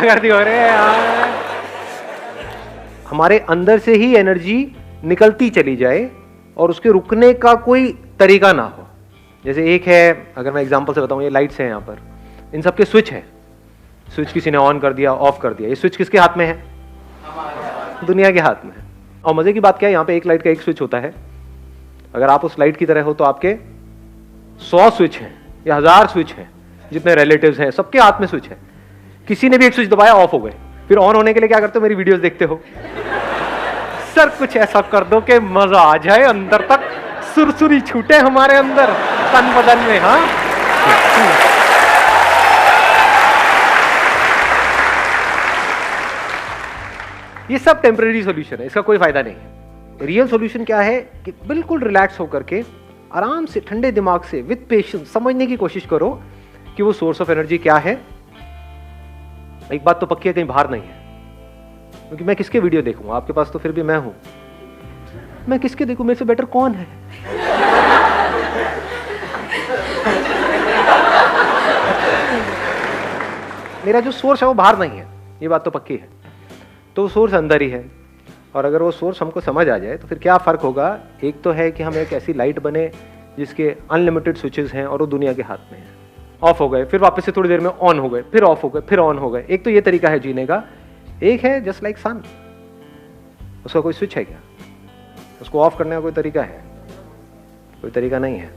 करती हो रहे यार। हमारे अंदर से ही एनर्जी निकलती चली जाए और उसके रुकने का कोई तरीका ना हो। जैसे एक है, अगर मैं एग्जांपल से बताऊं, ये लाइट्स हैं यहाँ पर, इन सब के स्विच है। स्विच किसी ने ऑन कर दिया, ऑफ कर दिया, ये स्विच किसके हाथ में है? दुनिया के हाथ में है। और मजे की बात क्या है, यहाँ पे एक लाइट का एक स्विच होता है। अगर आप उस लाइट की तरह हो तो आपके 100 स्विच हैं या 1000 स्विच हैं, जितने रिलेटिव्स हैं सबके हाथ में स्विच है। किसी ने भी एक स्विच दबाया, ऑफ हो गए। फिर ऑन होने के लिए क्या करते हो? मेरी वीडियोस देखते हो। सर कुछ ऐसा कर दो कि मजा आ जाए, अंदर तक सुरसुरी छूटे हमारे अंदर, तन बदन में। हाँ, ये सब टेम्परेरी सॉल्यूशन है, इसका कोई फायदा नहीं है। रियल सॉल्यूशन क्या है कि बिल्कुल रिलैक्स होकर के आराम से ठंडे दिमाग से विद पेशेंस समझने की कोशिश करो कि वो सोर्स ऑफ एनर्जी क्या है। एक बात तो पक्की है, कहीं बाहर नहीं है। क्योंकि मैं किसके वीडियो देखूंगा? आपके पास तो फिर भी मैं हूं। मैं किसके देखूं? मेरे से बेटर कौन है? मेरा जो सोर्स है वो बाहर नहीं है, ये बात तो पक्की है। तो वो सोर्स अंदर ही है। और अगर वो सोर्स हमको समझ आ जाए तो फिर क्या फर्क होगा? एक तो है कि हम एक ऐसी लाइट बने जिसके अनलिमिटेड स्विचेस हैं और वो दुनिया के हाथ में है। ऑफ हो गए, फिर वापस से थोड़ी देर में ऑन हो गए, फिर ऑफ हो गए, फिर ऑन हो गए। एक तो ये तरीका है जीने का। एक है जस्ट लाइक सन, उसका कोई स्विच है क्या? उसको ऑफ करने का कोई तरीका है? कोई तरीका नहीं है।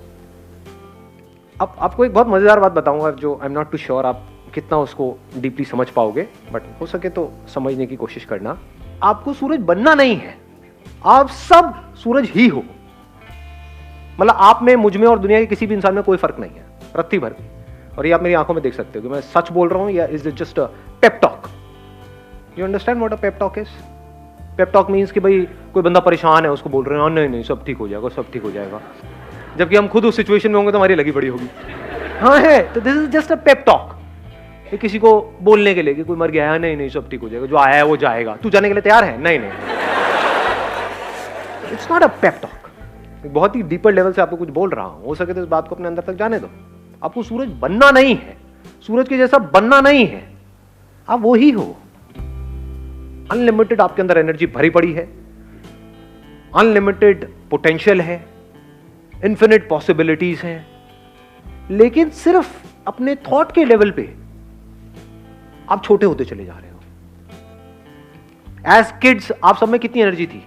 अब आपको एक बहुत मजेदार बात बताऊंगा जो I am not too sure आप कितना उसको डीपली समझ पाओगे, बट हो सके तो समझने की कोशिश करना। आपको सूरज बनना नहीं है, आप सब सूरज ही हो। मतलब आप में, मुझ में और दुनिया के किसी भी इंसान में कोई फर्क नहीं है, रत्ती भर भी। और ये आप मेरी आंखों में देख सकते हो कि मैं सच बोल रहा हूं या is it just a pep talk. You understand what a pep talk is? Pep talk means कि भाई कोई बंदा परेशान है, उसको बोल रहे हैं नहीं नहीं सब ठीक हो जाएगा, सब ठीक हो जाएगा, जबकि हम खुद उस सिचुएशन में होंगे तो हमारी लगी बड़ी होगी। हाँ है, तो this is just a pep talk. किसी को बोलने के लिए कि कोई मर गया है, नहीं नहीं सब ठीक हो जाएगा, जो आया है वो जाएगा, तू जाने के लिए तैयार है? नहीं नहीं, it's not a pep talk. बहुत ही डीपर लेवल से आपको कुछ बोल रहा हूं, हो सके तो इस बात को अपने अंदर तक जाने दो। आपको सूरज बनना नहीं है, सूरज के जैसा बनना नहीं है, आप वो ही हो। अनलिमिटेड आपके अंदर एनर्जी भरी पड़ी है, अनलिमिटेड पोटेंशियल है, इन्फिनिट पॉसिबिलिटीज हैं, लेकिन सिर्फ अपने थॉट के लेवल पे आप छोटे होते चले जा रहे हो। एज किड्स आप सब में कितनी एनर्जी थी?